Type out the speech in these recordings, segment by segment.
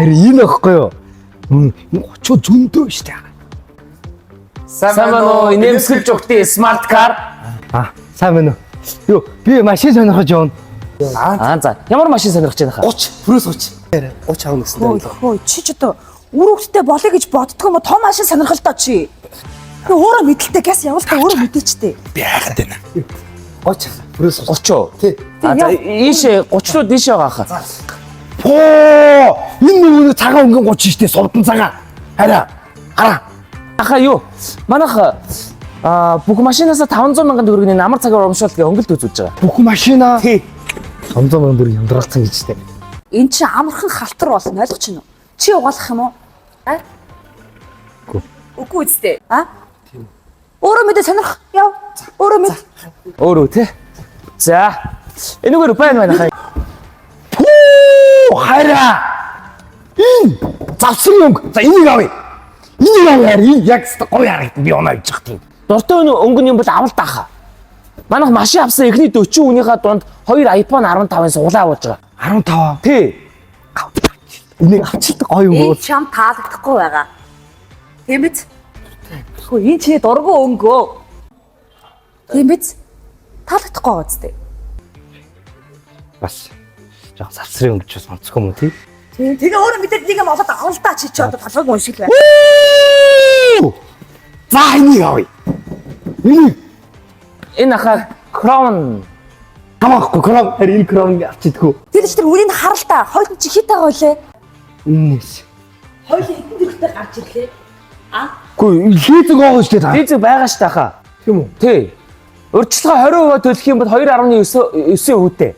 харин энэ ахгүй юу? 30 зөндөө штэ. Сайн байна уу? Инээмсэглэж өгтөө смарт кар. Сайн байна уу? Юу, би машин сонирхож явна. За. Ямар машин сонирхож байна хаа? 30, плюс 30. 30 авна гэсэн. Хөөе, чи ч одоо үр хөвгтөд болъё гэж боддгоо мо том машин сонирхол тоо чи. Би өөрөө мэдлэлтэй газ явал та өөрөө мэдээчтэй. Би хайхад байна. 30, плюс 30 уу? Тий. За ийшээ 30-руу дээшээ байгаа хаа. Энэ нөгөө цагаан өнгөн 30 штэ, сувдан цагаан. Хараа. Аха юу? Манайх бүх машинаас 500 мянган төгрөгийн амар цагаар урамшуулт гэ өнгөлт үзүүлж байгаа. Бүх машина. Тий. 500 мянган төгрөг хямдруулсан гэж штэ. Эн чи амархан халтар болно ойлгож байна уу? Чи угаалах юм уу? Үгүй үстэй. Өөрөө мэдээ сонирх. Яв. Өөрөө мэд. Өөрөө тий. За. Энэгээр байна хаа. Хараа. Энэ завсан өнгө. За энийг авъя. Энийг авъя. Энэ яг гоё харагдав. Би оноо ичэх тийм. Дуртай өнгө юм бол авал даахаа. Манайх машин авсан эхний 40 хүнийхээ дунд 2 iPhone 15-ын суглаа авуулж байгаа. 15. Тий. Энийг авчилдаг гоё өнгө. Энэ чам таалагдахгүй байгаа. Тийм биз? Хөө энэ чи дургу өнгөө. Тийм биз? Таалагдахгүй байгаа зү. Бас жоо завсрын өнгө ч бас онцгүй юм тий. Тийм. Тэгээ өөрөө мэдээд нэг юм олоод авал та чи одоо толгойг уншиг байна. За энийг авъя. Энэ ахаа Crown Хамаахгүй кром харин кром авчидгүү. Тэр ч тэр үрийг харал та. Хоёул чи хит байгаа үлээ. Үнээс. Хоёул хэдэн дөрөвтэй гарч ирлээ. Гүй хийдэг байгаа шүү дээ. Физик байгаа ш тахаа. Тийм үү? Тий. Урьдчилгаа 20% төлөх юм бол 2.9%-тэй.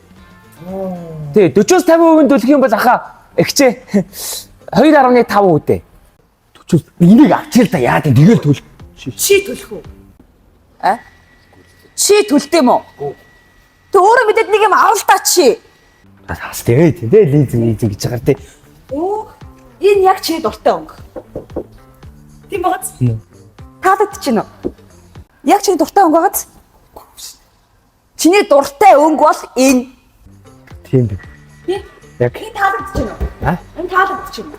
Тий, 40-50% төлөх юм бол ахаа ихчээ 2.5%-тэй. 40 энийг авчил та яа гэдэг тэгэл төл. Чи төлөх үү? Чи төлдөм үү? Тэ өөрөө мэдээд нэг юм авал та чи. Бас тэгээд тий лизинг гэж байгаа тий. Энэ яг чи дуртай өнгө. Тийм багц? Таалагдчихэв нөө. Яг чи дуртай өнгө багц? Чиний дуртай өнгө бол энэ. Тийм би. Яг Энэ таалагдчихэв нөө. Энэ таалагдчихэв.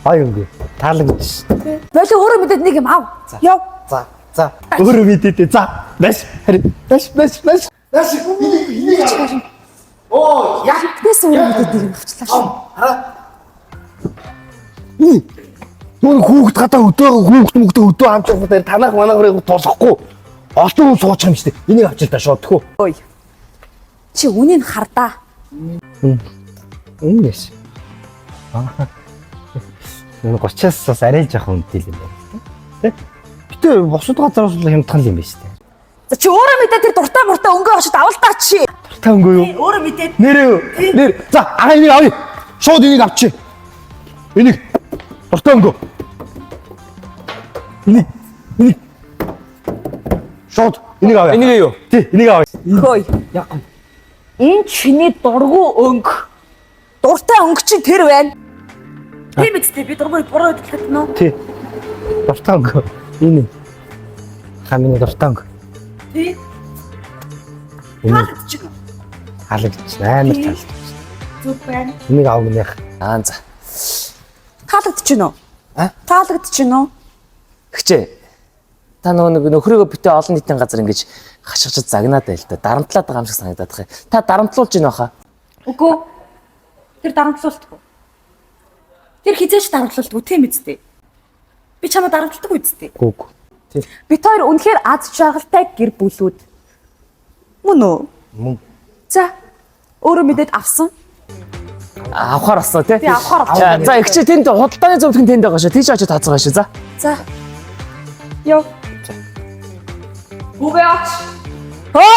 гоё өнгө. Таалагдчих. Болоо өөрөө мэдээд нэг юм ав. Яв. За. Өөрөө мэдээ. За. Баш. Баш. Оо, яг Тэс өөрөө мэдээд нэг юм авчлаа шүү. Нүг хүүхд гадаа хүүхд өдөө авч явах дээр танах манайхыг тулахгүй. Олон хүн суучих юм штэ. Энийг авчил та шоодхгүй. Ой. Чи үнийг хардаа. Үнэш. Энэ 30-аас бас арай жоохон үнэтэй юм байна. Тэ? Гэтэ босод газараас л хямдхан юм байна штэ. За чи өөрөө мэдээд тэр дуртай муртай өнгөө очиж авал та чи. Дуртай өнгөө юу? Өөрөө мэдээд. Нэр. За, энийг авъя. Шууд энийг авчи. Энийг дуртай өнгөө. Энийг. Шууд энийг авъя. Энийг юу? Тий, энийг авъя. Хөөе. Яг. Энэ чиний дургу өнгө. Дуртай өнгө чинь тэр байна. Тийм үстэй би дургуйг буруу хэлэхэд нөө. Тий. Дуртай өнгөө. Энэ. Хамины дуртай өнгөө. Тий. Таалагдчихна. Амар таалагдчих. Зүг байна. Энийг авах нэх. За. Таалагдчихна уу? Таалагдчихна уу? Хчээ. Та нөхрийгөө битээ олон нийтийн газар ингэж хашгичд загнаад байл та. Дарамтлаад байгаа юм шиг санагдаад байгаа. Та дарамтлуулж гин баха. Үгүй. Тэр дарамтлуултгүй. Тэр хизээч дарамтлуултгүй тийм үстэй. Би чамаа дарамтлагдаг үстэй. Гүг. Тий. Бид хоёр үнэхээр аз жаргалтай гэр бүлүүд. Мөн үү? Мөн. За. Өөрөө мэдээд авсан. Авахар асуу тий. Би авахар авсан. За ихчээ тэнд худалдааны зөвлөгөн тэнд байгаа шүү. Тийш очиж тооцоогоо шүү. За. За. Йоо. Үгүй ач. Хой.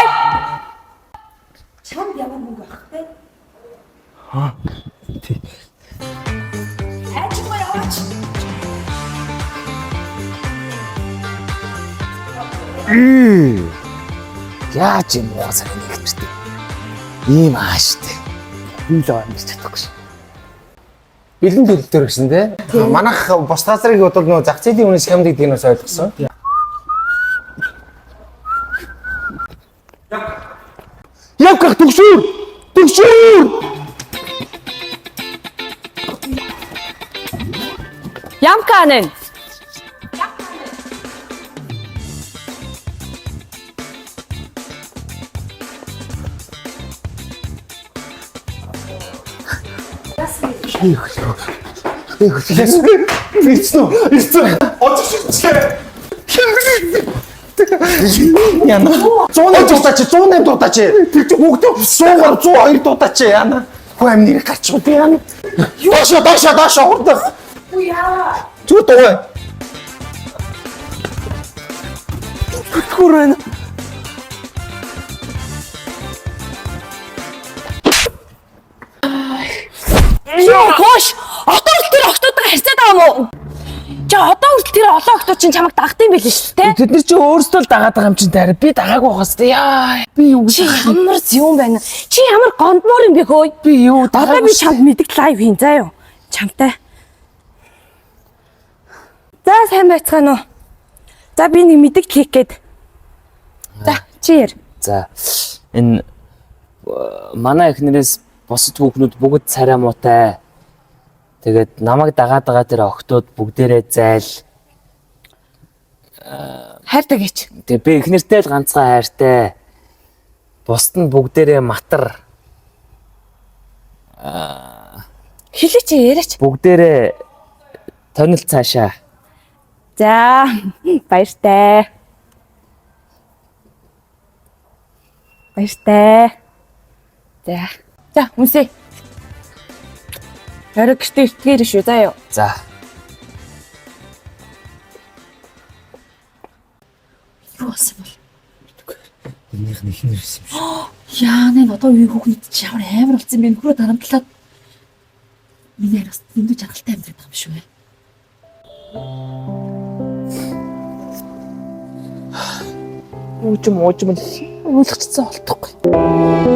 Чамд ямар мөнгө байх вэ? Тий. Ач мой ач. Яаж юм уу сар нэг хэвчтэй. Ийм ааштай. Энэ л аваад чадахгүй ш. Бэлэн төлөлтөр гэсэн те. Манайх бос газрыг бодвол нөө зах зээлийн үнэс хямд гэдгийг нь ойлгосон. Явках төгшүүр. Ямкаанын. Яна. 108 дуудаач, 108 дуудаач. Тэр чи хүүхдээ 100-аар 102 дуудаач яна. Хөө амныг гарч уу яна. Доошо хурдан. Яа. Зүг дуу. Хүрэн. Йоо, гош. Одоо л тэр охтуудаа харьцаад байгаа юм уу? Чи одоо хүртэл тэр олон охтууд чинь чамайг дагд юм байл шүү дээ. Тэд нар чи өөрсдөө л дагаад байгаа юм чинь таараа. Би дагаагүй хаас тээ. Яа. Би юу Чи ямар юм байна? Чи ямар гондмор юм бэ хөөе? би юу Одоо би чамд мэддэг лайв хийн заа юу. Чамтай. За сайн байцгаана уу? За би нэг мэддэг хийх гээд. За чи яар. За энэ манай эхнэрээс босод хүүхнүүд бүгд царай муутай. Тэгээд намайг дагаад байгаа тэр охтууд бүгдээрээ зайл. Хайртай гэж. Тэгээ би эхнэртэй л ганцхан хайртай. Бусд нь бүгдээрээ матар. Хэлээ чи яриач. Бүгдээрээ тонил цаашаа. За баяртай. Баяртай. За хүнсээ. Орой гэртээ иртгээр шүү заа юу. За. Юу болсон бол? Энийх нь ихнэр ирсэн юм шиг. Яа нэ одоо үе хүүхнүүд чи ямар амар болсон бэ? Нөхрөө дарамтлаад. Миний араас дэндүү жаргалтай амьдрах юм шүү ээ. Уужим уулгачсан болтохгүй.